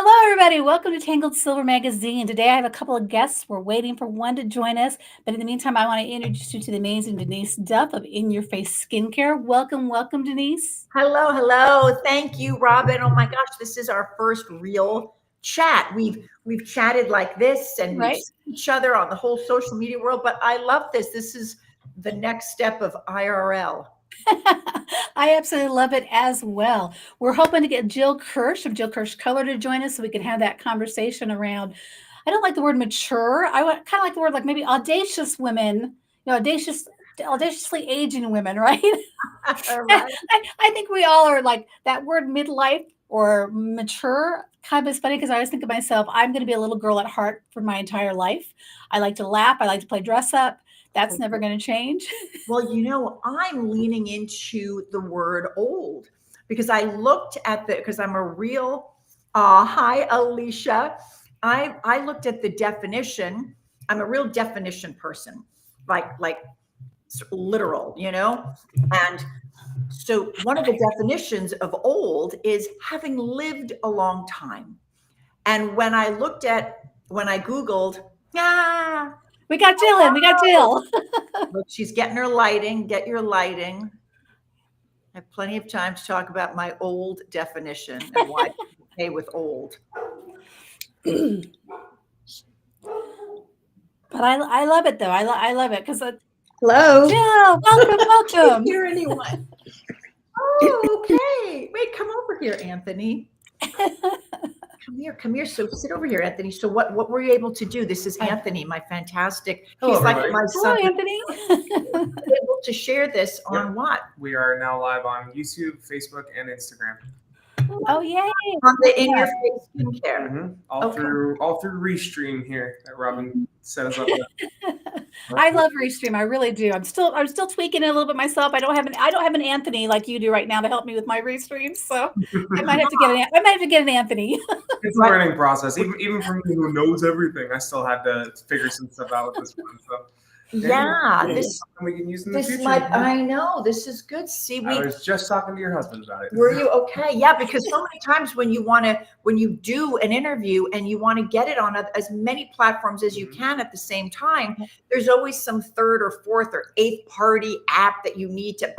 Hello, everybody. Welcome to Tangled Silver Magazine. Today, I have a couple of guests. We're waiting for one to join us. But in the meantime, I want to introduce you to the amazing Denice Duff of In Your Face Skincare. Welcome, welcome, Denice. Hello, hello. Thank you, Robin. Oh my gosh, this is our first real chat. We've chatted like this and we've Right? seen each other on the whole social media world, but I love this. This is the next step of IRL. I absolutely love it as well. We're hoping to get Jill Kirsh of Jill Kirsh Color to join us so we can have that conversation around. I don't like the word mature. I kind of like the word like maybe audacious women, audaciously aging women, right? All right. I think we all are like that word midlife or mature kind of is funny because I always think of myself, I'm going to be a little girl at heart for my entire life. I like to laugh. I like to play dress up. That's never going to change. Well, I'm leaning into the word old because I looked at because I'm a real, hi, Alicia. I looked at the definition. I'm a real definition person, like literal, and so one of the definitions of old is having lived a long time. And when I Googled, We got Jill in. We got Jill. look, she's getting her lighting. Get your lighting. I have plenty of time to talk about my old definition and why I'm okay with old. But I love it though. I love it because Hello. Jill, welcome, I welcome. can't hear anyone. Oh, okay. Wait, come over here, Anthony. Come here. So sit over here, Anthony. So what were you able to do? This is Anthony, my fantastic. Hello, he's like everybody. my son. Hello, Anthony. Able to share this on what? We are now live on YouTube, Facebook, and Instagram. Oh, yay. On the In Your Face Skincare. Mm-hmm. All through Restream here that Robin set us up with. I love Restream. I really do. I'm still tweaking it a little bit myself. I don't have an Anthony like you do right now to help me with my Restream. So I might have to get an Anthony. It's a learning process. Even for me who knows everything, I still had to figure some stuff out with this one. So this we can use in the future. I know this is good. See, I was just talking to your husband about it. Were you okay? Yeah, because so many times when you do an interview and you want to get it on as many platforms as you can at the same time, there's always some third or fourth or eighth party app that you need to.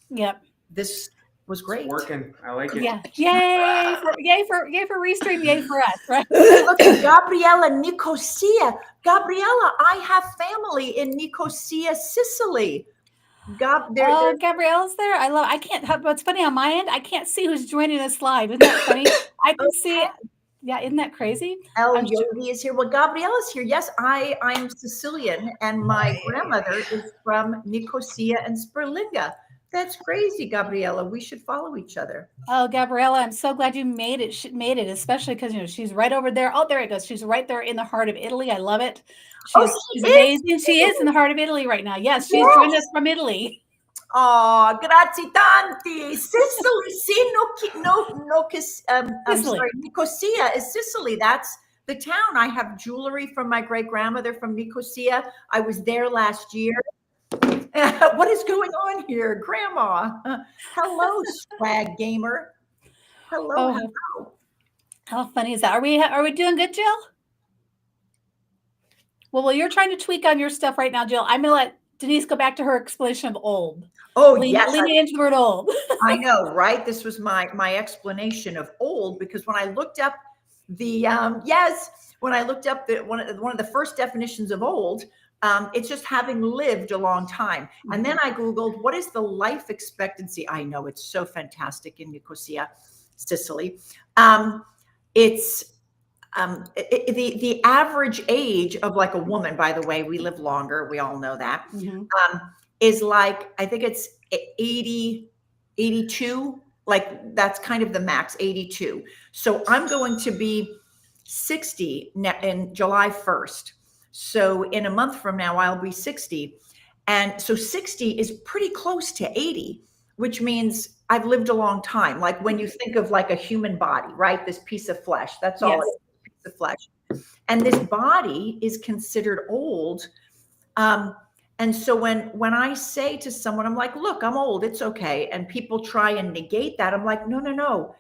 Yep. This was great. It's working. I like it. Yeah. Yay for Restream. Yay for us. Right. Look at Gabriella Nicosia. Gabriella, I have family in Nicosia, Sicily. Gabriella's there. I can't. What's funny on my end, I can't see who's joining us live. Isn't that funny? I can see. Yeah, isn't that crazy? Yogi is here. Well, Gabriella's here. Yes, I'm Sicilian, and my grandmother is from Nicosia and Sperlinga. That's crazy, Gabriella. We should follow each other. Oh, Gabriella, I'm so glad you made it. Especially because she's right over there. Oh, there it goes. She's right there in the heart of Italy. I love it. She's amazing. She is in the heart of Italy right now. Yes, she's joined us from Italy. Oh, grazie tanti. Sicily, I'm sorry, Nicosia is Sicily. That's the town. I have jewelry from my great grandmother from Nicosia. I was there last year. What is going on here, Grandma? Hello, swag gamer. Hello. How funny is that? Are we doing good, Jill? Well, you're trying to tweak on your stuff right now, Jill. I'm gonna let Denice go back to her explanation of old. Oh, yes. Leaning into the word old. I know, right? This was my explanation of old because when I looked up one of the first definitions of old. It's just having lived a long time. And then I Googled, what is the life expectancy? I know it's so fantastic in Nicosia, Sicily. It's the average age of like a woman, by the way, we live longer. We all know that. Is like, I think it's 80, 82. Like that's kind of the max, 82. So I'm going to be 60 in July 1st. So in a month from now, I'll be 60. And so 60 is pretty close to 80, which means I've lived a long time. Like when you think of like a human body, right? This piece of flesh, that's all it is, a piece of flesh. And this body is considered old. And so when I say to someone, I'm like, look, I'm old, it's okay. And people try and negate that. I'm like, no,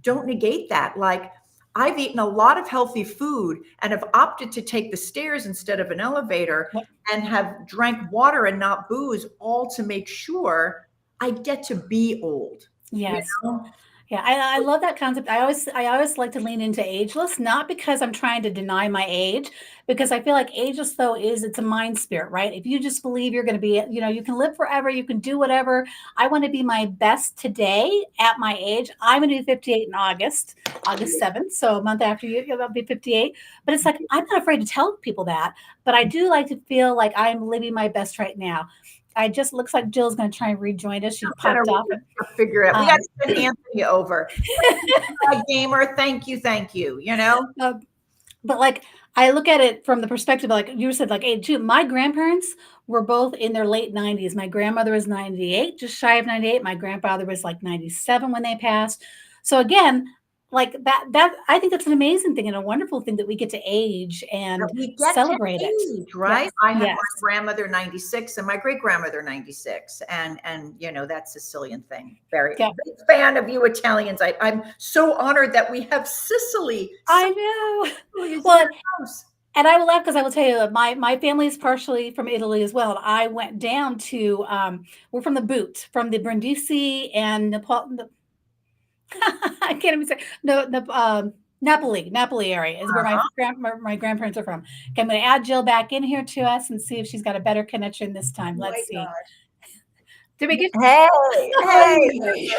don't negate that. Like, I've eaten a lot of healthy food and have opted to take the stairs instead of an elevator and have drank water and not booze, all to make sure I get to be old. Yes. You know? Yeah, I love that concept. I always like to lean into ageless, not because I'm trying to deny my age, because I feel like ageless though it's a mind spirit, right? If you just believe you're going to be, you can live forever, you can do whatever. I want to be my best today at my age. I'm going to be 58 in August 7th, so a month after I'll be 58. But it's like I'm not afraid to tell people that, but I do like to feel like I'm living my best right now. I just looks like Jill's going to try and rejoin us. She popped off. Figure it out. We got to send Anthony over. Gamer, thank you. But like I look at it from the perspective, like you said, like age too. My grandparents were both in their late 90s. My grandmother was 98, just shy of 98. My grandfather was like 97 when they passed. So again, like that I think that's an amazing thing and a wonderful thing that we get to age and we get celebrate to age, it. right? Yes. I have my grandmother 96 and my great grandmother 96, and that Sicilian thing. Very big fan of you Italians. I'm so honored that we have Sicily. I know. Well, and I will laugh because I will tell you my family is partially from Italy as well. And I went down to we're from the Boot, from the Brindisi and I can't even say Napoli area is where my grandparents are from. Okay, I'm going to add Jill back in here to us and see if she's got a better connection this time. Let's see. God. Did we get? Hey.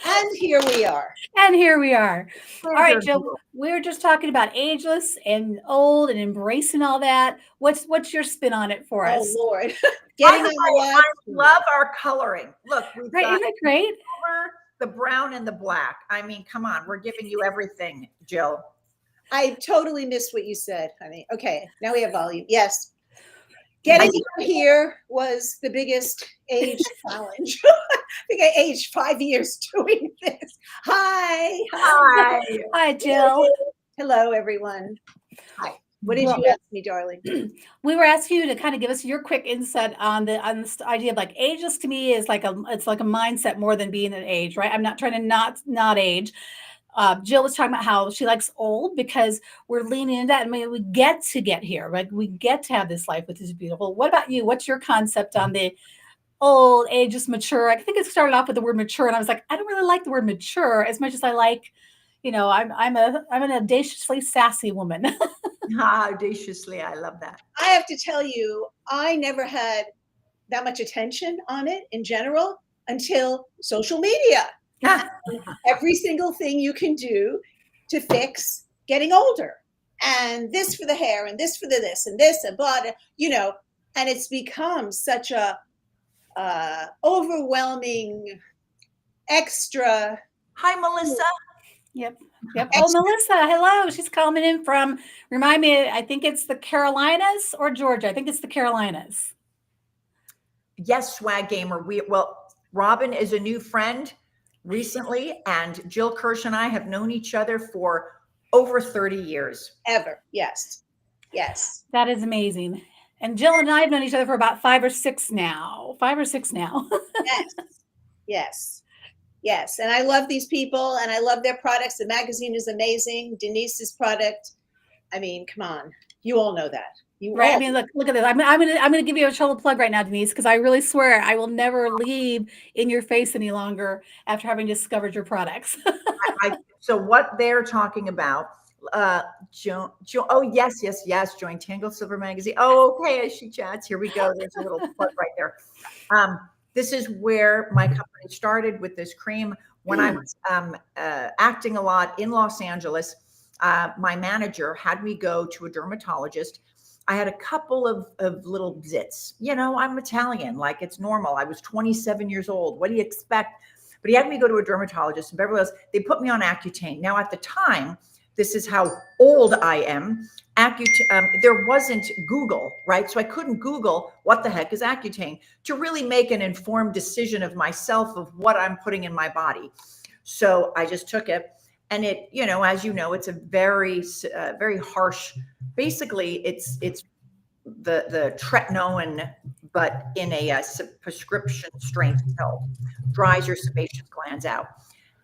And here we are. All right, Jill. We were just talking about ageless and old and embracing all that. What's your spin on it for us? Oh Lord. I love our coloring. Look, we've got isn't it great? The brown and the black. I mean, come on, we're giving you everything, Jill. I totally missed what you said, honey. Okay, now we have volume. Yes. Getting here was the biggest age challenge. I think I aged 5 years doing this. Hi, Jill. Hello, everyone. Hi. What did you ask me, darling? We were asking you to kind of give us your quick insight on this idea of like ageless. To me is it's like a mindset more than being an age, right? I'm not trying to not age. Jill was talking about how she likes old because we're leaning into that. I mean, we get here, right? We get to have this life, which is beautiful. What about you? What's your concept on the old, ageless, mature? I think it started off with the word mature, and I was like, I don't really like the word mature as much as I like, I'm an audaciously sassy woman. Audaciously, I love that. I have to tell you, I never had that much attention on it in general until social media. Every single thing you can do to fix getting older, and this for the hair, and this for the this, and this, and blah, and it's become such a overwhelming extra. Hi, Melissa. Yep. Oh, Melissa, hello. She's coming in from, remind me, I think it's the Carolinas or Georgia. I think it's the Carolinas. Yes, Swag Gamer. Robin is a new friend recently, and Jill Kirsh and I have known each other for over 30 years. Ever. Yes. That is amazing. And Jill and I have known each other for about 5 or 6 now. Yes. And I love these people and I love their products. The magazine is amazing. Denice's product. I mean, come on. You all know that. Right. I mean, look at this. I'm gonna give you a shoulder plug right now, Denice, because I really swear I will never leave in your face any longer after having discovered your products. So what they're talking about, oh yes, join Tangled Silver Magazine. Oh, okay, as she chats, here we go. There's a little plug right there. This is where my company started with this cream. When I was acting a lot in Los Angeles, my manager had me go to a dermatologist. I had a couple of little zits. I'm Italian, like it's normal. I was 27 years old. What do you expect? But he had me go to a dermatologist in Beverly Hills. They put me on Accutane. Now, at the time, this is how old I am. There wasn't Google, right? So I couldn't Google what the heck is Accutane to really make an informed decision of myself of what I'm putting in my body. So I just took it, and it, as you know, it's a very, very harsh. Basically, it's the tretinoin, but in a prescription strength pill, dries your sebaceous glands out.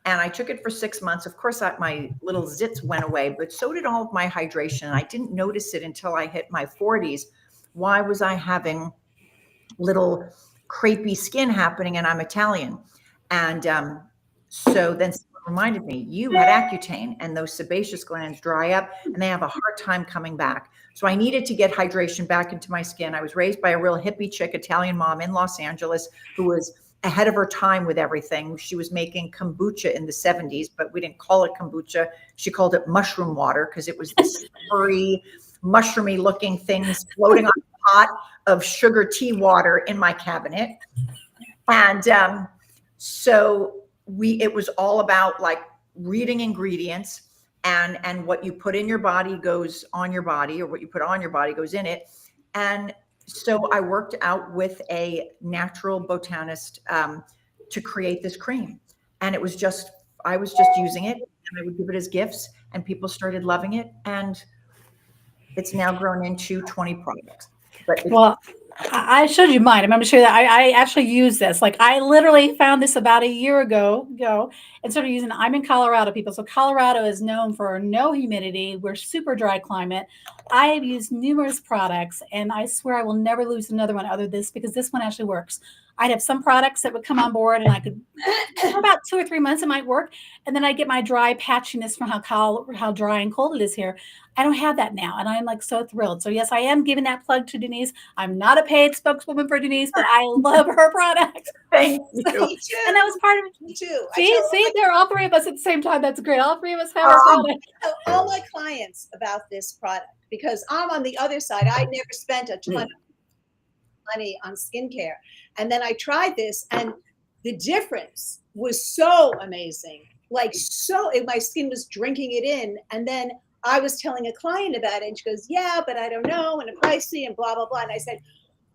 And I took it for 6 months. Of course, my little zits went away, but so did all of my hydration. I didn't notice it until I hit my 40s. Why was I having little crepey skin happening? And I'm Italian. And so then someone reminded me, you had Accutane, and those sebaceous glands dry up and they have a hard time coming back. So I needed to get hydration back into my skin. I was raised by a real hippie chick, Italian mom in Los Angeles, who was ahead of her time with everything. She was making kombucha in the 70s, but we didn't call it kombucha. She called it mushroom water because it was this furry, mushroomy looking things floating on a pot of sugar tea water in my cabinet. And so it was all about like reading ingredients, and what you put in your body goes on your body, or what you put on your body goes in it. And so I worked out with a natural botanist to create this cream. And I was just using it, and I would give it as gifts, and people started loving it. And it's now grown into 20 products. But Well, I showed you mine. I'm going to show you that I actually use this. Like I literally found this about a year ago and started using it. I'm in Colorado, people. So Colorado is known for no humidity. We're super dry climate. I have used numerous products, and I swear I will never lose another one other than this, because this one actually works. I'd have some products that would come on board, and I could, for about 2 or 3 months, it might work. And then I get my dry patchiness from how dry and cold it is here. I don't have that now, and I'm like so thrilled. So yes, I am giving that plug to Denice. I'm not a paid spokeswoman for Denice, but I love her product. thank you. Me too. And that was part of it. Me too. See, there are all three of us at the same time. That's great. All three of us have a product. I tell all my clients about this product because I'm on the other side. I never spent a ton of money on skincare. And then I tried this, and the difference was so amazing. Like my skin was drinking it in. And then I was telling a client about it, and she goes, yeah, but I don't know, and it's pricey and blah, blah, blah. And I said,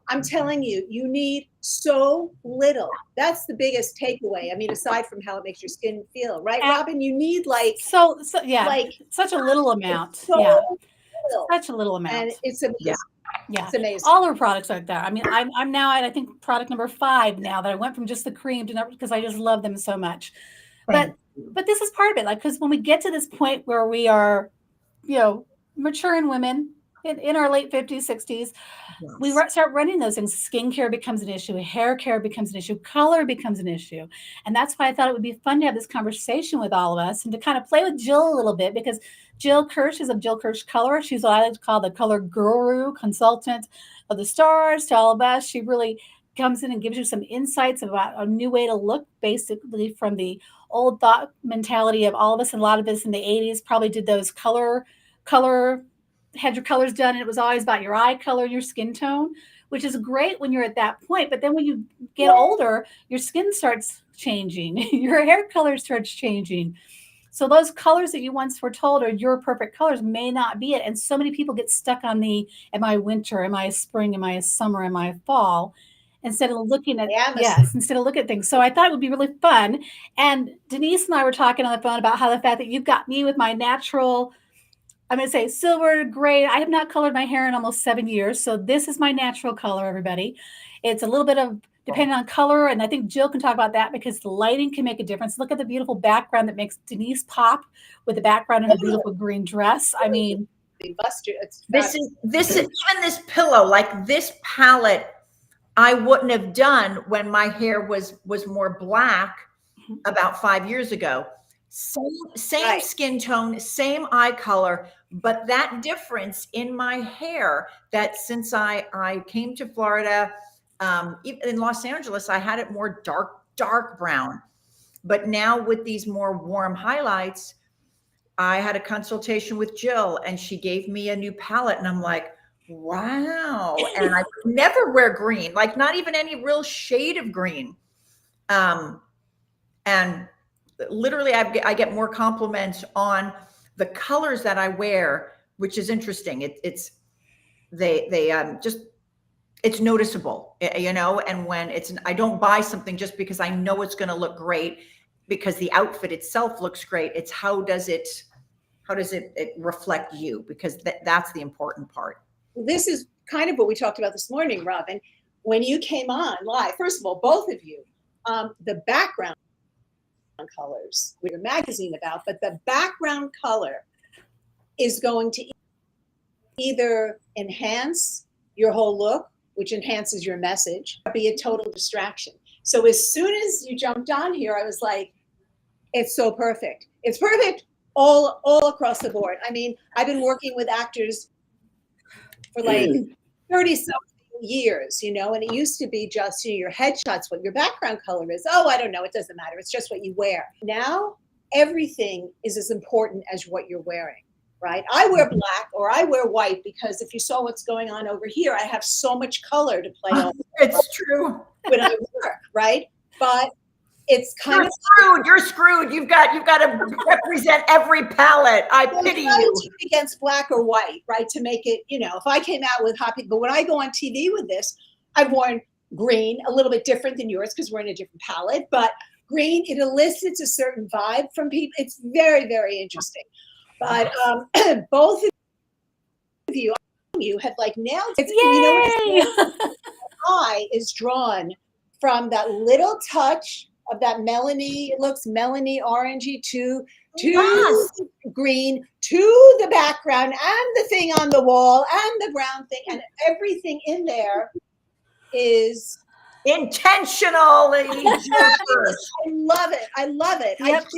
I'm telling you, you need so little. That's the biggest takeaway. I mean, aside from how it makes your skin feel, right, Robin? You need so yeah, like such a little amount. so Yeah, little. such a little amount. And it's amazing. Yeah, it's amazing. All our products are there. I mean, I'm now at, I think, product number 5 now, that I went from just the cream to, because I just love them so much. But this is part of it, like, because when we get to this point where we are, mature in women in our late 50s, 60s, we start running those things. Skincare becomes an issue, hair care becomes an issue, color becomes an issue. And that's why I thought it would be fun to have this conversation with all of us and to kind of play with Jill a little bit, because Jill Kirsh is of Jill Kirsh Color. She's what I like to call the color guru, consultant of the stars to all of us. She really comes in and gives you some insights about a new way to look, basically from the old thought mentality of all of us. And a lot of us in the 80s probably did those color, had your colors done, and it was always about your eye color and your skin tone, which is great when you're at that point. But then when you get older, your skin starts changing, your hair color starts changing. So those colors that you once were told are your perfect colors may not be it. And so many people get stuck on am I winter? Am I spring? Am I summer? Am I fall? Instead of looking at things. So I thought it would be really fun. And Denice and I were talking on the phone about how the fact that you've got me with my natural, I'm going to say silver gray. I have not colored my hair in almost 7 years. So this is my natural color, everybody. It's a little bit of depending on color. And I think Jill can talk about that because the lighting can make a difference. Look at the beautiful background that makes Denice pop with the background in a beautiful green dress. I mean, this is even this pillow, like this palette, I wouldn't have done when my hair was more black about 5 years ago. Same skin tone, same eye color, but that difference in my hair, that since I came to Florida, even in Los Angeles, I had it more dark brown. But now with these more warm highlights, I had a consultation with Jill, and she gave me a new palette, and I'm like, wow. And I could never wear green, like not even any real shade of green. And literally I get more compliments on the colors that I wear, which is interesting. It's noticeable, and when I don't buy something just because I know it's going to look great because the outfit itself looks great. It's how does it reflect you? Because that's the important part. This is kind of what we talked about this morning, Robin. When you came on live, first of all, both of you, the background colors with your magazine about, but the background color is going to either enhance your whole look, which enhances your message, or be a total distraction. So as soon as you jumped on here, I was like, it's so perfect. It's perfect all across the board. I mean, I've been working with actors for like 30-something years, you know, and it used to be just, you know, your headshots, what your background color is. Oh, I don't know. It doesn't matter. It's just what you wear. Now, everything is as important as what you're wearing, right? I wear black or I wear white because if you saw what's going on over here, I have so much color to play on. It's true. When I work, right? But it's kind of screwed. You're screwed. You've got to represent every palette. I pity you. Against black or white, right? To make it, you know, if I came out with hot pink, but when I go on TV with this, I've worn green, a little bit different than yours because we're in a different palette, but green, it elicits a certain vibe from people. It's very, very interesting. But both of you have like nailed it. You know what? Eye is drawn from that little touch of that melony, it looks melony orangey to green, to the background and the thing on the wall and the brown thing, and everything in there is intentional. I love it. I love it. Yep.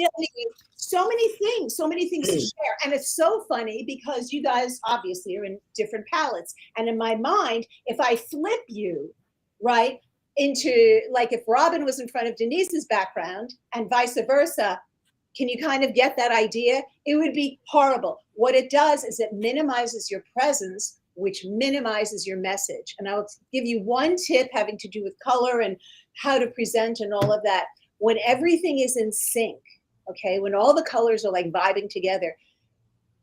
So many things to share. And it's so funny because you guys obviously are in different palettes. And in my mind, if I flip you, right, into like if Robin was in front of Denise's background and vice versa, can you kind of get that idea? It would be horrible. What it does is it minimizes your presence, which minimizes your message. And I'll give you one tip having to do with color and how to present and all of that. When everything is in sync, okay, when all the colors are like vibing together,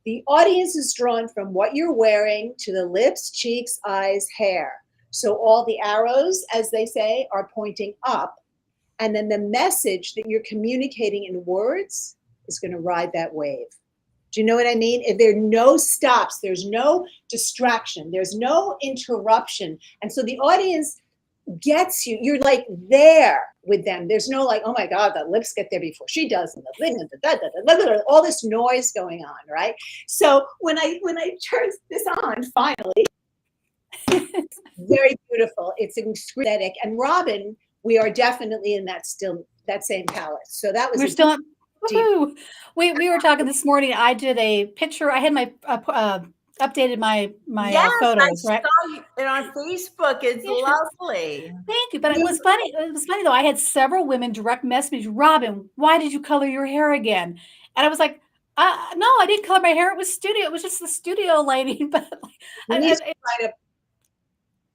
the audience is drawn from what you're wearing to the lips, cheeks, eyes, hair. So all the arrows, as they say, are pointing up. And then the message that you're communicating in words is going to ride that wave. Do you know what I mean? If there are no stops, there's no distraction, there's no interruption. And so the audience gets you. You're like there with them. There's no like, oh my God, the lips get there before she does, and the thing, and all this noise going on, right? So when I turn this on, finally, it's very beautiful. It's aesthetic. And Robin, we are definitely in that same palette. So that was woohoo. We were talking this morning. I did a picture. I had my updated my yes, photos, I right? saw it on Facebook. It's lovely. Thank you. But it was funny. It was funny though. I had several women direct message, Robin, why did you color your hair again? And I was like, no, I didn't color my hair. It was studio. It was just the studio lady. But we need to write a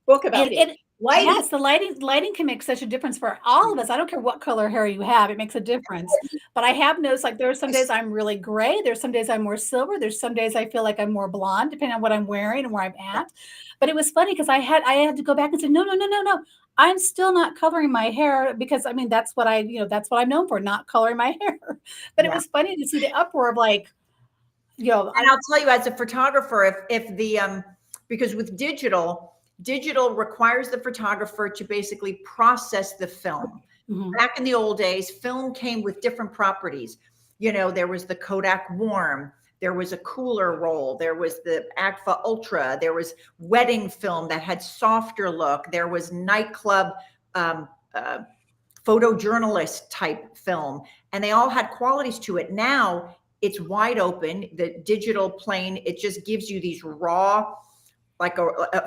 book about it. Lighting. Yes, the lighting can make such a difference for all of us. I don't care what color hair you have, it makes a difference. But I have noticed, like, there are some days I'm really gray, there's some days I'm more silver, there's some days I feel like I'm more blonde, depending on what I'm wearing and where I'm at. But it was funny because I had to go back and say, no, I'm still not coloring my hair because I mean that's what I'm known for, not coloring my hair. But it was funny to see the uproar of like, and I'll tell you, as a photographer, if the because with digital requires the photographer to basically process the film. Mm-hmm. Back in the old days, film came with different properties. You know, there was the Kodak Warm, there was a cooler roll, there was the Agfa Ultra, there was wedding film that had softer look, there was nightclub photojournalist type film, and they all had qualities to it. Now it's wide open. The digital plane, it just gives you these raw, like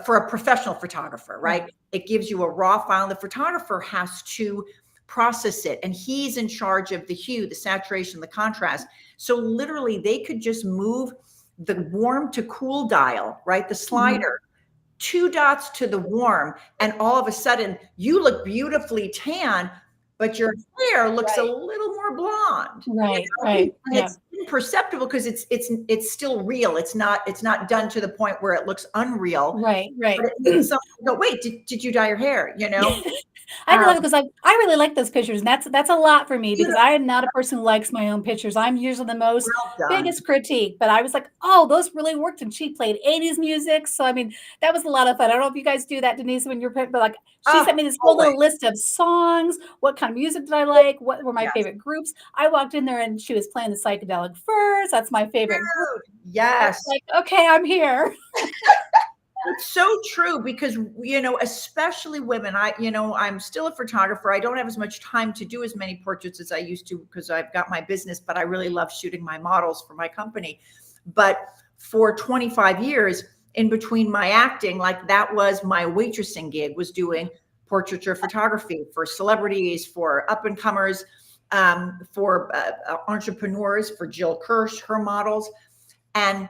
for a professional photographer, right? It gives you a raw file, and the photographer has to process it. And he's in charge of the hue, the saturation, the contrast. So literally they could just move the warm to cool dial, right? The slider, 2 dots to the warm. And all of a sudden you look beautifully tan, but your hair looks a little more blonde. Right, right. And it's imperceptible because it's still real. It's not done to the point where it looks unreal. Right. But it makes someone go, wait, did you dye your hair? You know? I love it because I really like those pictures, and that's a lot for me because Beautiful. I am not a person who likes my own pictures. I'm usually the most Well done. biggest critique, but I was like, oh, those really worked, and she played 80s music, so I mean, that was a lot of fun. I don't know if you guys do that, Denise, when you're but like she Oh, sent me this whole always. little list of songs, what kind of music did I like, what were my Yes. favorite groups. I walked in there and she was playing the Psychedelic Furs. That's my favorite group. Dude, yes. Like, okay, I'm here. It's so true because, especially women, I'm still a photographer. I don't have as much time to do as many portraits as I used to because I've got my business, but I really love shooting my models for my company. But for 25 years in between my acting, like that was my waitressing gig, was doing portraiture photography for celebrities, for up and comers, for entrepreneurs, for Jill Kirsh, her models. And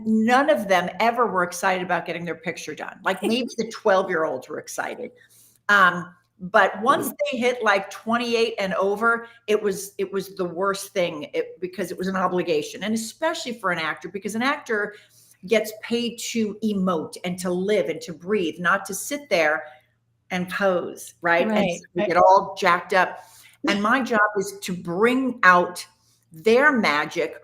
none of them ever were excited about getting their picture done. Like maybe the 12-year-olds were excited. But once they hit like 28 and over, it was the worst thing because it was an obligation. And especially for an actor, because an actor gets paid to emote and to live and to breathe, not to sit there and pose, right? And so get all jacked up. And my job is to bring out their magic.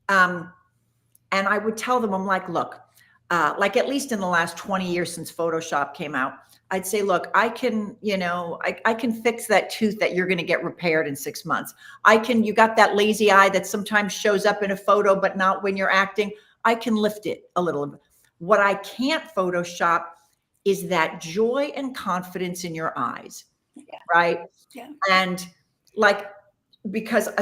And I would tell them, I'm like, look, like at least in the last 20 years since Photoshop came out, I'd say, look, I can, I can fix that tooth that you're going to get repaired in 6 months. You got that lazy eye that sometimes shows up in a photo, but not when you're acting. I can lift it a little. What I can't Photoshop is that joy and confidence in your eyes. Yeah. Right. Yeah. And like,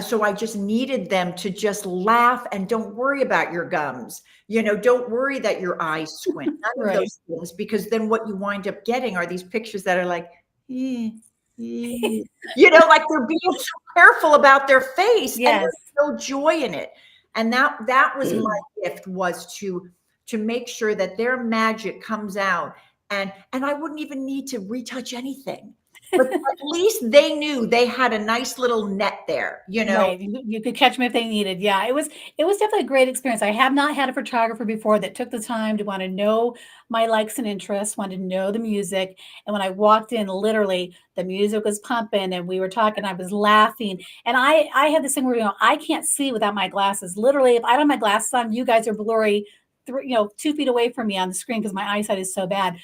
so I just needed them to just laugh and don't worry about your gums, don't worry that your eyes squint, none of those things, because then what you wind up getting are these pictures that are like, like they're being so careful about their face and there's no joy in it. And that was my gift, was to make sure that their magic comes out, and I wouldn't even need to retouch anything. But at least they knew they had a nice little net there, Right. You could catch them if they needed. Yeah, it was definitely a great experience. I have not had a photographer before that took the time to want to know my likes and interests, wanted to know the music. And when I walked in, literally the music was pumping and we were talking, I was laughing. And I had this thing where, I can't see without my glasses. Literally, if I don't have my glasses on, you guys are blurry, 2 feet away from me on the screen because my eyesight is so bad.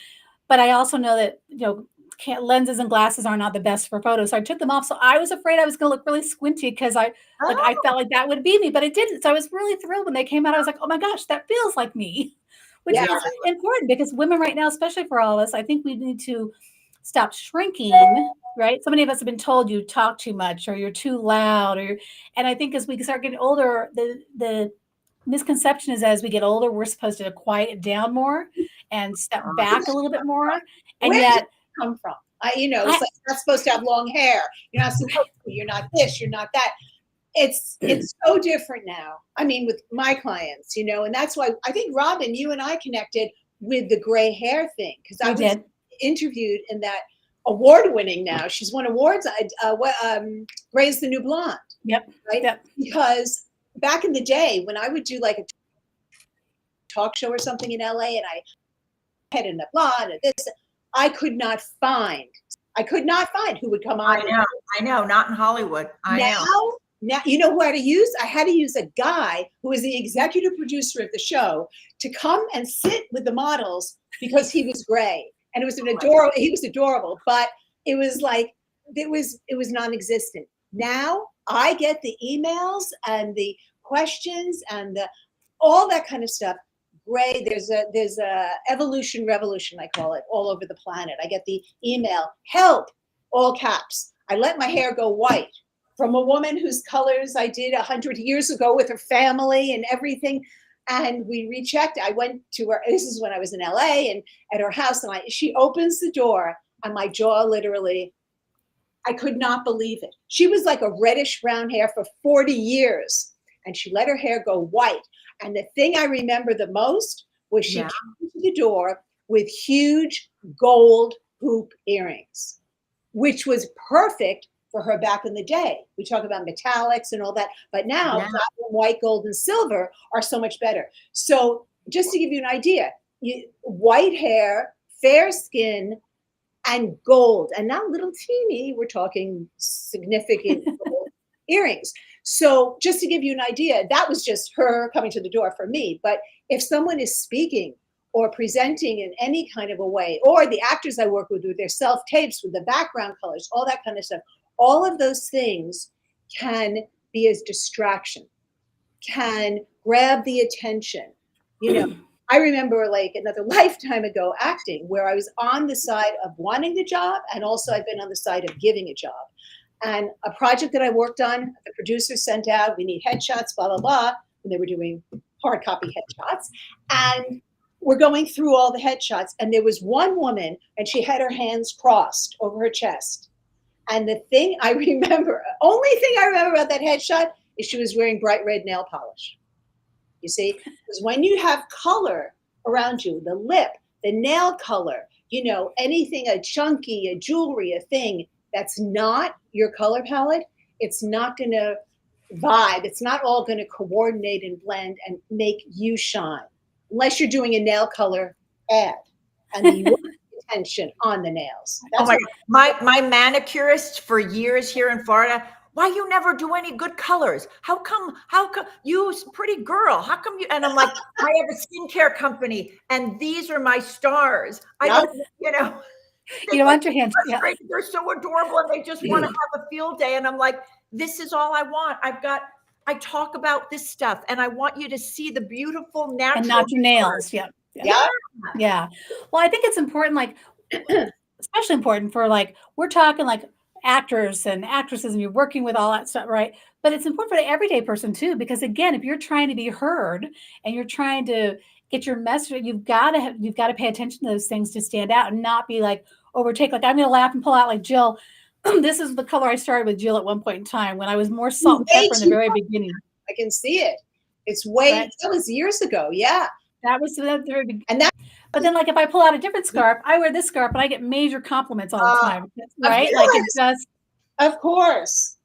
But I also know that, lenses and glasses are not the best for photos. So I took them off. So I was afraid I was going to look really squinty because I felt like that would be me, but it didn't. So I was really thrilled when they came out. I was like, oh my gosh, that feels like me, which is important because women right now, especially for all of us, I think we need to stop shrinking, right? So many of us have been told you talk too much or you're too loud, and I think as we start getting older, the misconception is as we get older, we're supposed to quiet it down more and step back a little bit more. And yet, come from? It's like you're not supposed to have long hair. You're not supposed to. You're not this. You're not that. It's so different now. I mean, with my clients, and that's why I think Robin, you and I connected with the gray hair thing because I was interviewed in that award-winning. Now she's won awards. Gray's the New Blonde. Yep. Right. Yep. Because back in the day when I would do like a talk show or something in LA, and I had a blonde and this. I could not find who would come on. I know, not in Hollywood. Now, you know who I had to use? I had to use a guy who was the executive producer of the show to come and sit with the models because he was gray. And it was he was adorable, but it was like, it was non-existent. Now I get the emails and the questions and all that kind of stuff. Gray, there's a evolution revolution, I call it, all over the planet. I get the email, help, all caps. I let my hair go white from a woman whose colors I did 100 years ago with her family and everything. And we rechecked. I went to her, this is when I was in LA, and at her house, and she opens the door and my jaw literally, I could not believe it. She was like a reddish brown hair for 40 years and she let her hair go white. And the thing I remember the most was she came to the door with huge gold hoop earrings, which was perfect for her back in the day. We talk about metallics and all that, but now platinum, white, gold, and silver are so much better. So just to give you an idea, white hair, fair skin, and gold, and not little teeny, we're talking significant gold earrings. So just to give you an idea, that was just her coming to the door for me. But if someone is speaking or presenting in any kind of a way, or the actors I work with their self-tapes with the background colors, all that kind of stuff, all of those things can be as distraction, can grab the attention. You know, I remember like another lifetime ago acting where I was on the side of wanting the job, and also I've been on the side of giving a job. And a project that I worked on, the producer sent out, we need headshots, blah, blah, blah. And they were doing hard copy headshots. And we're going through all the headshots. And there was one woman, and she had her hands crossed over her chest. And the thing I remember, only thing I remember about that headshot is she was wearing bright red nail polish. You see, because when you have color around you, the lip, the nail color, you know, anything, a chunky, a jewelry, a thing that's not your color palette, it's not going to vibe. It's not all going to coordinate and blend and make you shine, unless you're doing a nail color ad and then you want attention on the nails. Oh my manicurist for years here in Florida. Why you never do any good colors? How come you pretty girl? How come you? And I'm like, I have a skincare company and these are my stars. I don't, you know. You don't want your hands. Yeah. They're so adorable and they just want to have a field day. And I'm like, this is all I want. I talk about this stuff and I want you to see the beautiful natural. And not your nails. Yeah. Yeah. Well, I think it's important, like, especially important for like, we're talking like actors and actresses and you're working with all that stuff, right? But it's important for the everyday person too, because again, if you're trying to be heard and you're trying to get your message, you've got to pay attention to those things to stand out and not be like overtake. Like I'm going to laugh and pull out like Jill. This is the color I started with Jill at one point in time when I was more salt and pepper in the very beginning. I can see it. It's way, that was years ago. Yeah. That was the very beginning. And that, but then like if I pull out a different scarf, I wear this scarf and I get major compliments all the time. Right? Like it's just. Of course.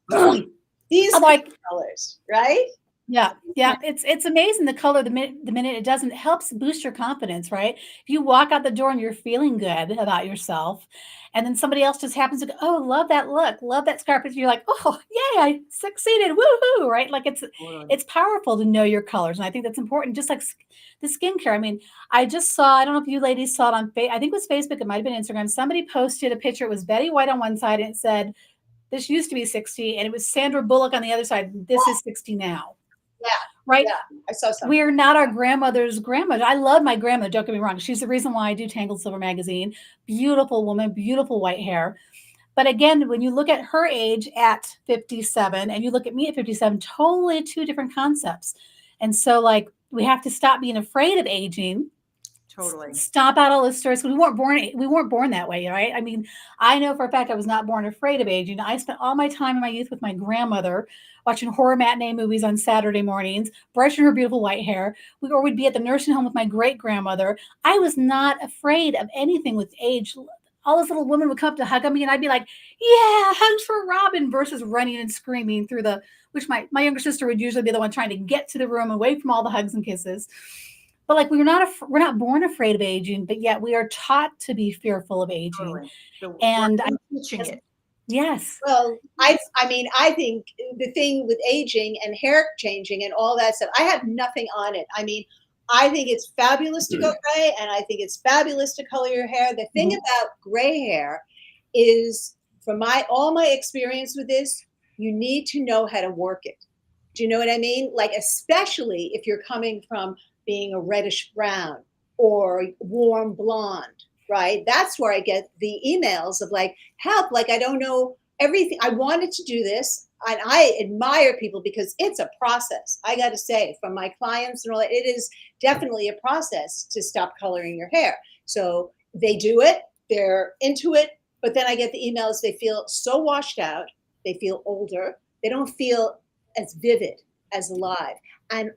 These like colors, right? Yeah. It's amazing the color the minute it doesn't, it helps boost your confidence, right? If you walk out the door and you're feeling good about yourself, and then somebody else just happens to go, oh, love that look, love that scarf, and you're like, oh, yay, I succeeded, woohoo, right? Like it's powerful to know your colors, and I think that's important. Just like the skincare. I mean, I just saw, I don't know if you ladies saw it on I think it was Facebook, it might have been Instagram. Somebody posted a picture. It was Betty White on one side, and it said, "This used to be 60," and it was Sandra Bullock on the other side. This is 60 now. Yeah. Right. Yeah. I saw something. We are not our grandmother's grandmother. I love my grandmother. Don't get me wrong. She's the reason why I do Tangled Silver Magazine. Beautiful woman, beautiful white hair. But again, when you look at her age at 57 and you look at me at 57, totally two different concepts. And so like, we have to stop being afraid of aging. Totally. Stomp out all those stories. We weren't born that way, right? I mean, I know for a fact I was not born afraid of aging. I spent all my time in my youth with my grandmother, watching horror matinee movies on Saturday mornings, brushing her beautiful white hair. We'd be at the nursing home with my great grandmother. I was not afraid of anything with age. All those little women would come up to hug me, and I'd be like, "Yeah, hugs for Robin," versus running and screaming through which my younger sister would usually be the one trying to get to the room away from all the hugs and kisses. But like we're not born afraid of aging, but yet we are taught to be fearful of aging. Totally. So and I'm teaching it. Yes. Well, I mean, I think the thing with aging and hair changing and all that stuff, I have nothing on it. I mean, I think it's fabulous to go gray, and I think it's fabulous to color your hair. The thing about gray hair is, from all my experience with this, you need to know how to work it. Do you know what I mean? Like, especially if you're coming from being a reddish brown or warm blonde, right? That's where I get the emails of like, help, like I don't know everything. I wanted to do this. And I admire people because it's a process. I got to say, from my clients and all that, it is definitely a process to stop coloring your hair. So they do it, they're into it, but then I get the emails, they feel so washed out, they feel older, they don't feel as vivid, as alive. And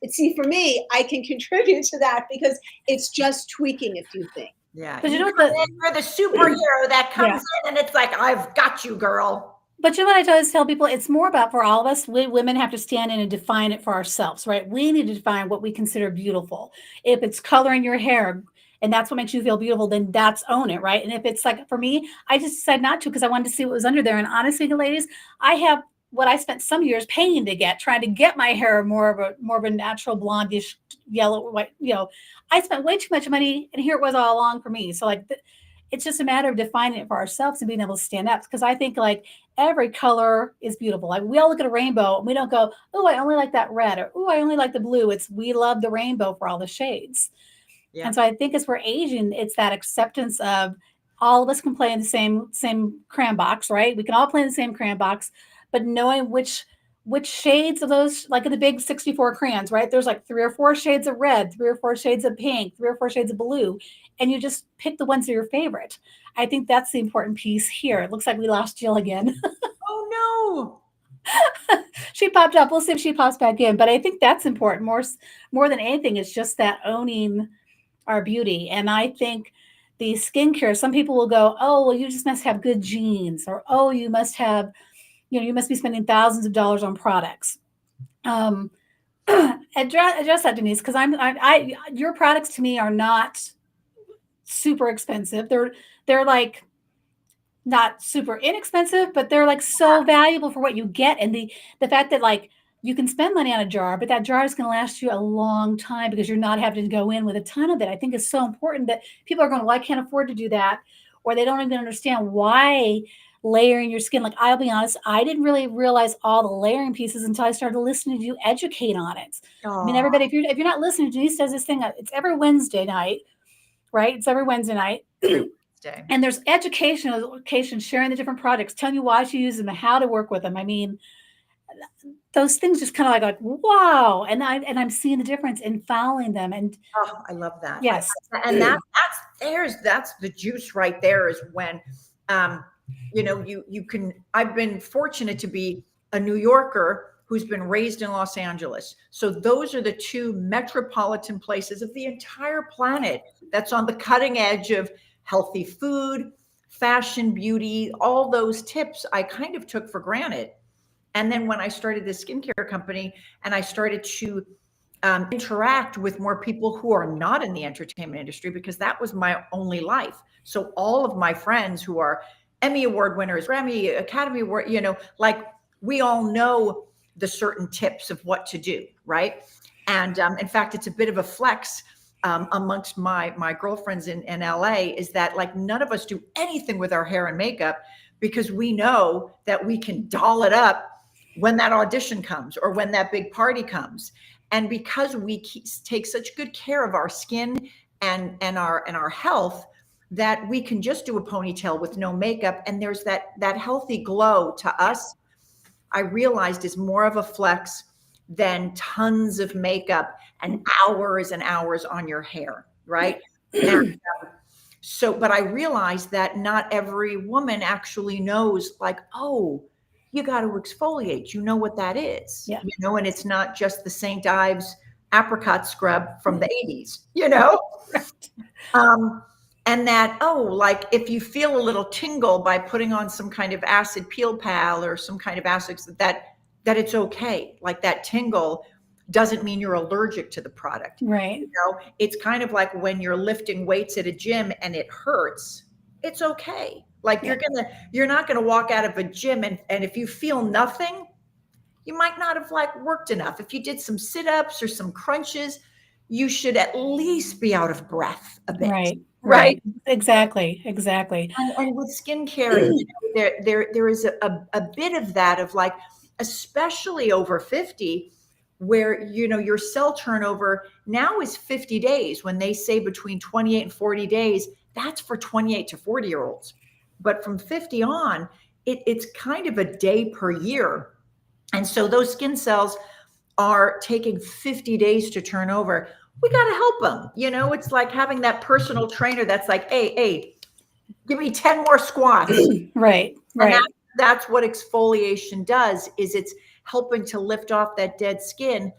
see, for me, I can contribute to that because it's just tweaking a few things. Yeah. But you're the superhero that comes in and it's like, I've got you, girl. But you know what I always tell people? It's more about, for all of us, we women have to stand in and define it for ourselves, right? We need to define what we consider beautiful. If it's coloring your hair, and that's what makes you feel beautiful, then that's own it, right? And if it's like, for me, I just decided not to because I wanted to see what was under there. And honestly, ladies, I have what I spent some years paying to get, trying to get my hair more of a natural blondish yellow, white, I spent way too much money, and here it was all along for me. So like, it's just a matter of defining it for ourselves and being able to stand up. Because I think like every color is beautiful. Like we all look at a rainbow and we don't go, oh, I only like that red, or oh, I only like the blue. It's we love the rainbow for all the shades. Yeah. And so I think as we're aging, it's that acceptance of all of us can play in the same crayon box, right? We can all play in the same crayon box, but knowing which shades of those, like in the big 64 crayons, right? There's like 3 or 4 shades of red, 3 or 4 shades of pink, 3 or 4 shades of blue, and you just pick the ones that are your favorite. I think that's the important piece here. It looks like we lost Jill again. Oh no. She popped up. We'll see if she pops back in. But I think that's important. More than anything, it's just that owning our beauty. And I think the skincare, some people will go, oh, well, you just must have good genes, or oh, you must have, you must be spending thousands of dollars on products. Address that, Denice, because your products to me are not super expensive. They're like not super inexpensive, but they're like so valuable for what you get. And the fact that like you can spend money on a jar, but that jar is going to last you a long time because you're not having to go in with a ton of it. I think is so important that people are going, well, I can't afford to do that. Or they don't even understand why layering your skin. Like, I'll be honest, I didn't really realize all the layering pieces until I started listening to you educate on it. Aww. I mean, everybody, if you're not listening, Denice does this thing. It's every Wednesday night, right? It's every Wednesday night. And there's education, sharing the different products, telling you why to use them and how to work with them. I mean, those things just kind of like wow. And I'm seeing the difference in following them. And oh, I love that. Yes. And that's the juice right there, is when you can. I've been fortunate to be a New Yorker who's been raised in Los Angeles. So those are the 2 metropolitan places of the entire planet that's on the cutting edge of healthy food, fashion, beauty, all those tips I kind of took for granted. And then when I started this skincare company and I started to interact with more people who are not in the entertainment industry, because that was my only life. So all of my friends who are Emmy Award winners, Grammy, Academy Award, like we all know the certain tips of what to do, right? And in fact, it's a bit of a flex amongst my girlfriends in LA, is that like none of us do anything with our hair and makeup because we know that we can doll it up when that audition comes or when that big party comes. And because we take such good care of our skin and our health, that we can just do a ponytail with no makeup. And there's that healthy glow to us, I realized, is more of a flex than tons of makeup and hours on your hair, right? And, but I realized that not every woman actually knows, like, oh, you got to exfoliate. You know what that is, Yeah. And it's not just the St. Ives apricot scrub from the 80s, and that, oh, like if you feel a little tingle by putting on some kind of acid peel pal or some kind of acid, that it's okay. Like that tingle doesn't mean you're allergic to the product. Right. It's kind of like when you're lifting weights at a gym and it hurts, it's okay. Like you're not going to walk out of a gym and if you feel nothing, you might not have like worked enough. If you did some sit-ups or some crunches, you should at least be out of breath a bit. Right. Exactly. And with skincare, there is a bit of that, of like, especially over 50, where, your cell turnover now is 50 days. When they say between 28 and 40 days, that's for 28 to 40 year olds. But from 50 on, it's kind of a day per year. And so those skin cells are taking 50 days to turn over. We got to help them. It's like having that personal trainer that's like, hey, give me 10 more squats. Right. And that's what exfoliation does, is it's helping to lift off that dead skin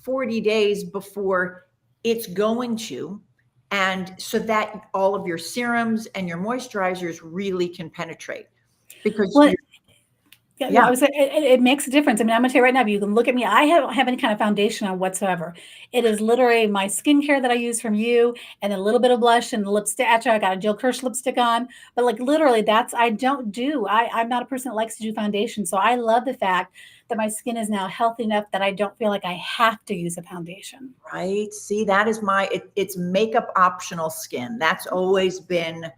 40 days before it's going to. And so that all of your serums and your moisturizers really can penetrate. Because Yeah, Yeah. I would say it makes a difference. I mean, I'm gonna tell you right now, you can look at me. I don't have any kind of foundation on whatsoever. It is literally my skincare that I use from you, and a little bit of blush and lipstick. Actually, I got a Jill Kirsh lipstick on, but like literally, I don't do. I'm not a person that likes to do foundation, so I love the fact that my skin is now healthy enough that I don't feel like I have to use a foundation. Right. See, that is it's makeup optional skin. That's always been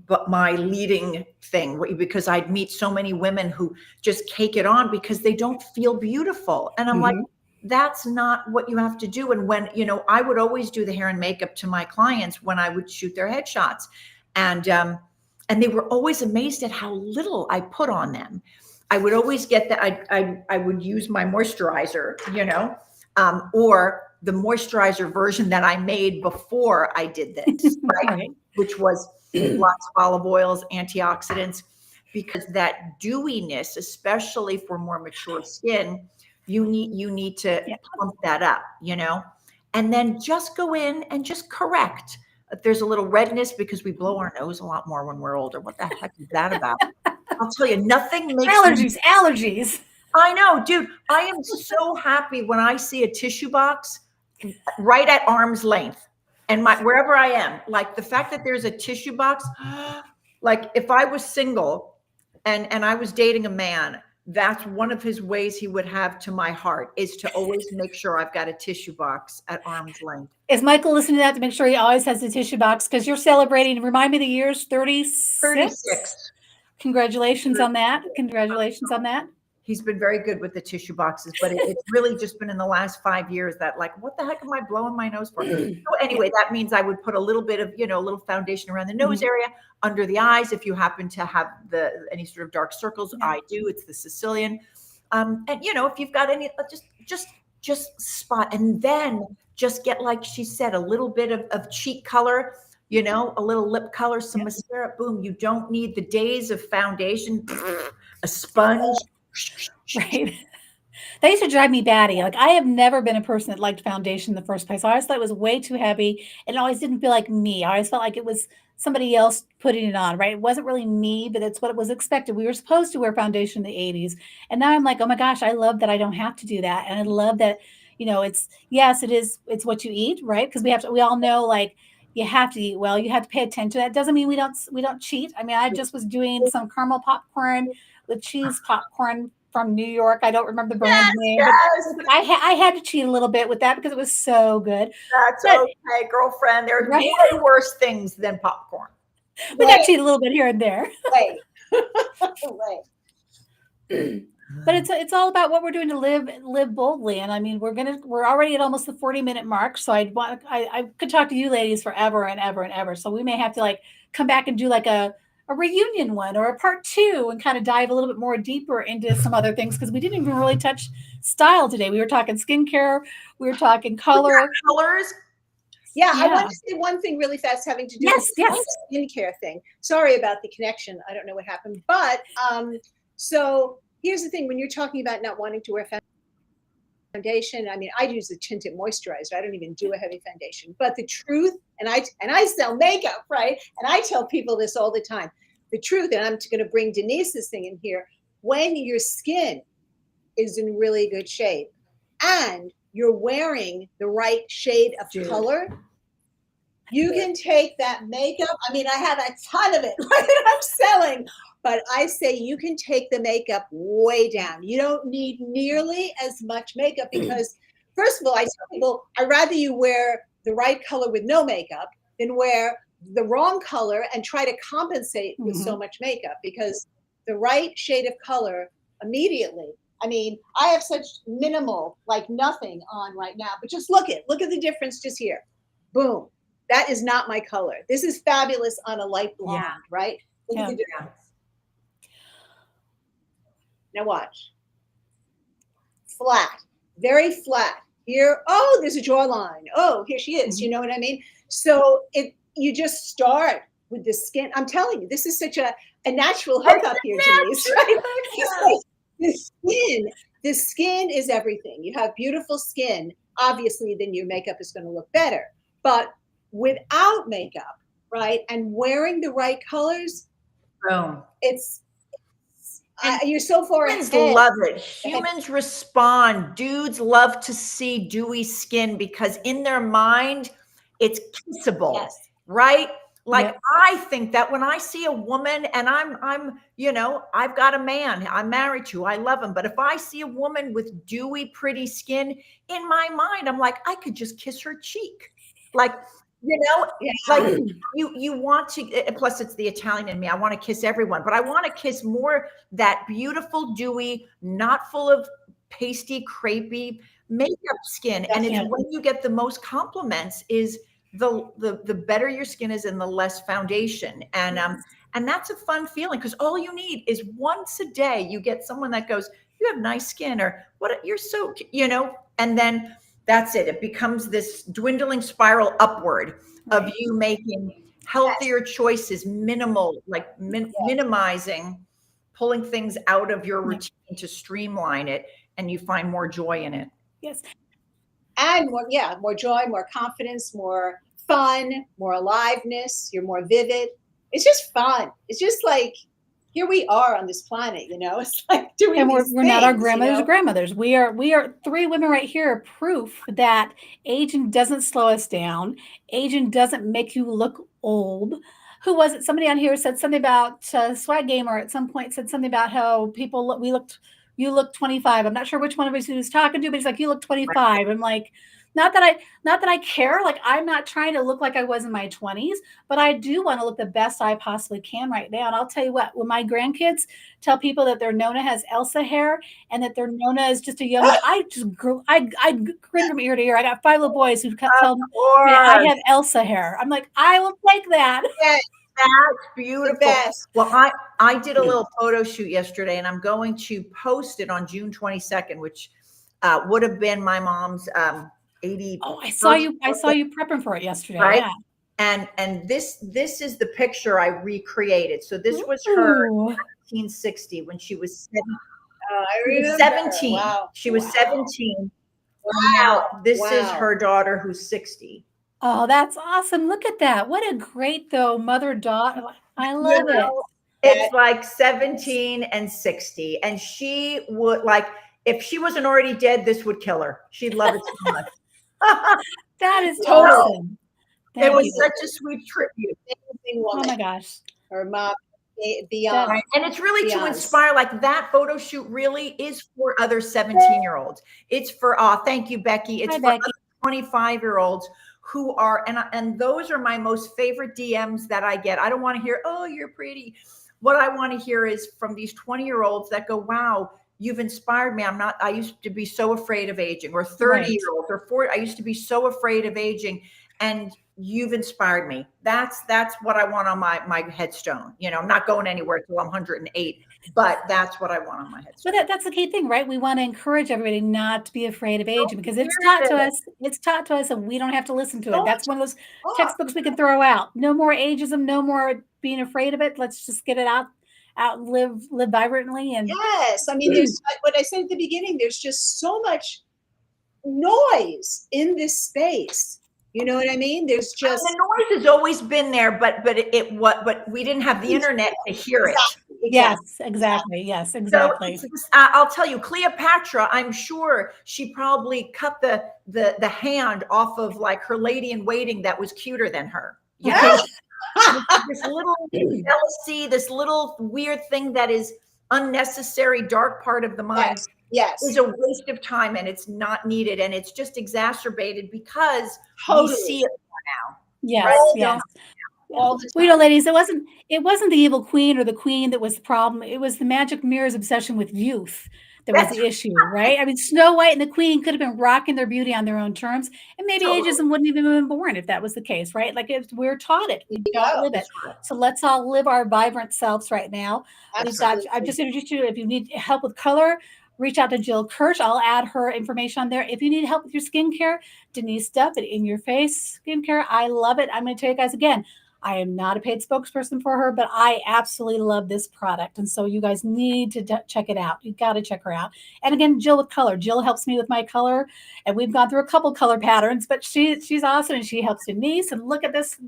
but my leading thing, because I'd meet so many women who just cake it on because they don't feel beautiful. And I'm like, that's not what you have to do. And when, I would always do the hair and makeup to my clients when I would shoot their headshots. And they were always amazed at how little I put on them. I would always get that. I would use my moisturizer, or the moisturizer version that I made before I did this, right? Which was lots of olive oils, antioxidants, because that dewiness, especially for more mature skin, you need to pump that up, and then just go in and just correct. If there's a little redness because we blow our nose a lot more when we're older, what the heck is that about? I'll tell you, nothing makes allergies. I know, dude. I am so happy when I see a tissue box right at arm's length. And wherever I am, like the fact that there's a tissue box, like if I was single and I was dating a man, that's one of his ways he would have to my heart, is to always make sure I've got a tissue box at arm's length. Is Michael listening to that to make sure he always has a tissue box? Because you're celebrating, remind me the years, 36? 36. Congratulations on that. Congratulations on that. He's been very good with the tissue boxes, but it's really just been in the last 5 years that, like, what the heck am I blowing my nose for? So anyway, that means I would put a little bit of, a little foundation around the nose area, under the eyes. If you happen to have any sort of dark circles, I do. It's the Sicilian. And if you've got any, just spot, and then just get, like she said, a little bit of cheek color, a little lip color, some mascara. Boom. You don't need the days of foundation, a sponge. Right. That used to drive me batty. Like, I have never been a person that liked foundation in the first place. I always thought it was way too heavy, and it always didn't feel like me. I always felt like it was somebody else putting it on, right? It wasn't really me, but it's what it was expected. We were supposed to wear foundation in the 80s. And now I'm like, oh my gosh, I love that I don't have to do that. And I love that, it's what you eat, right? Because we all know, like, you have to eat well, you have to pay attention. That doesn't mean we don't cheat. I mean, I just was doing some caramel popcorn with cheese popcorn from New York. I don't remember the brand name, but I had to cheat a little bit with that because it was so good. That's okay, girlfriend. There are way worse things than popcorn. We got to cheat a little bit here and there. But it's all about what we're doing to live boldly. And I mean, we're already at almost the 40-minute mark. So I could talk to you ladies forever and ever and ever. So we may have to, like, come back and do like a reunion one or a part 2 and kind of dive a little bit more deeper into some other things, because we didn't even really touch style today. We were talking skincare, we were talking colors. Yeah, I want to say one thing really fast having to do with the skincare thing. Sorry about the connection. I don't know what happened. But so here's the thing. When you're talking about not wanting to wear foundation, I mean, I use a tinted moisturizer. I don't even do a heavy foundation. But the truth, and I sell makeup, right? And I tell people this all the time. The truth, and I'm going to bring Denice's thing in here, when your skin is in really good shape and you're wearing the right shade of color, you can take that makeup. I mean, I have a ton of it, right? I'm selling. But I say you can take the makeup way down. You don't need nearly as much makeup because, first of all, I tell people, I'd rather you wear the right color with no makeup than wear the wrong color and try to compensate with so much makeup, because the right shade of color immediately. I mean, I have such minimal, like nothing on right now, but just look at the difference just here. Boom. That is not my color. This is fabulous on a light blonde, right? Look at the difference. Now watch. Flat, very flat. Here, oh, there's a jawline. Oh, here she is. You know what I mean? So you just start with the skin. I'm telling you, this is such a natural hookup here, Denice. Right? The skin is everything. You have beautiful skin, obviously, then your makeup is going to look better. But without makeup, right, and wearing the right colors, boom, it's You're so far Humans ahead. love it. Humans respond. Dudes love to see dewy skin because in their mind, it's kissable, Yes. right? Like Yep. I think that when I see a woman and I've got a man I'm married to, I love him. But if I see a woman with dewy, pretty skin, in my mind, I'm like, I could just kiss her cheek. Like, Yeah. like you want to, plus it's the Italian in me. I want to kiss everyone, but I want to kiss more that beautiful, dewy, not full of pasty, crepey makeup skin. And it's when you get the most compliments is the better your skin is and the less foundation. And that's a fun feeling because all you need is once a day you get someone that goes, you have nice skin, or what, you're so, and then that's it. It becomes this dwindling spiral upward of you making healthier choices, minimal, like minimizing, pulling things out of your routine to streamline it, and you find more joy in it. Yes. And more joy, more confidence, more fun, more aliveness. You're more vivid. It's just fun. It's just like, here we are on this planet, it's like doing And these we're not our things, grandmothers. We are three women right here, proof that aging doesn't slow us down. Aging doesn't make you look old. Who was it? Somebody on here said something about Swag Gamer at some point said something about how people look. You look 25. I'm not sure which one of us he was talking to, but he's like, you look 25. I'm like, not that I care. Like, I'm not trying to look like I was in my 20s, but I do want to look the best I possibly can right now. And I'll tell you what, when my grandkids tell people that their Nona has Elsa hair and that their Nona is just a young, I grin from ear to ear. I got 5 little boys who tell me I have Elsa hair. I'm like, I will take that. Yes. That's beautiful. The best. Well, I did a little photo shoot yesterday, and I'm going to post it on June 22nd, which would have been my mom's 80. Oh, I saw you prepping for it yesterday. Right? Yeah. And this is the picture I recreated. So this was her in 1960 when she was 17. Wow. She was 17. Wow. Now this is her daughter who's 60. Oh, that's awesome. Look at that. What a great, though, mother-daughter. I love it. It's like 17 and 60. And she would, like, if she wasn't already dead, this would kill her. She'd love it so much. That is awesome. It was such a sweet tribute. Oh, my gosh. Her mom, beyond. And it's really to inspire, like that photo shoot really is for other 17-year-olds. It's for, thank you, Becky. It's for other 25-year-olds who are, and those are my most favorite DMs that I get. I don't want to hear, oh, you're pretty. What I want to hear is from these 20-year-olds that go, wow, you've inspired me. I used to be so afraid of aging, or 30-year-olds or 40. I used to be so afraid of aging, and you've inspired me. That's what I want on my headstone. I'm not going anywhere till I'm 108, but that's what I want on my headstone. But that's the key thing, right? We want to encourage everybody not to be afraid of aging because it's taught to us. It's taught to us, and we don't have to listen to it. That's one of those textbooks we can throw out. No more ageism. No more being afraid of it. Let's just get it out, live vibrantly. And yes, I mean, there's what I said at the beginning. There's just so much noise in this space. You know what I mean? There's just the noise has always been there, but we didn't have the internet to hear it. Yes, exactly. Yes, exactly. So I'll tell you, Cleopatra, I'm sure she probably cut the hand off of like her lady in waiting that was cuter than her. This little jealousy, this little weird thing that is unnecessary, dark part of the mind. Yes. Is a waste of time, and it's not needed, and it's just exacerbated because we see it more now. Yes, right? yes. All the time. Well, ladies, it wasn't the evil queen or the queen that was the problem. It was the magic mirror's obsession with youth that was the issue, right? I mean, Snow White and the Queen could have been rocking their beauty on their own terms, and maybe ageism wouldn't even have been born if that was the case, right? Like we're taught it, we don't live it. So let's all live our vibrant selves right now. I've just introduced you. If you need help with color, reach out to Jill Kirsh. I'll add her information on there. If you need help with your skincare, Denice Duff at In Your Face Skincare. I love it. I'm going to tell you guys again, I am not a paid spokesperson for her, but I absolutely love this product. And so you guys need to check it out. You got to check her out. And again, Jill with color. Jill helps me with my color. And we've gone through a couple color patterns, but she's awesome. And she helps Denise. And look at this.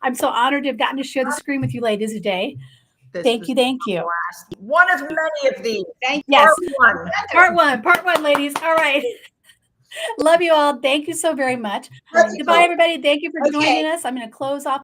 I'm so honored to have gotten to share the screen with you ladies today. Thank you. Thank you. One of many of these. Thank Yes. Part one. Part one, ladies. All right. Love you all. Thank you so very much. Love you. Goodbye, everybody. Thank you for Okay. joining us. I'm going to close off.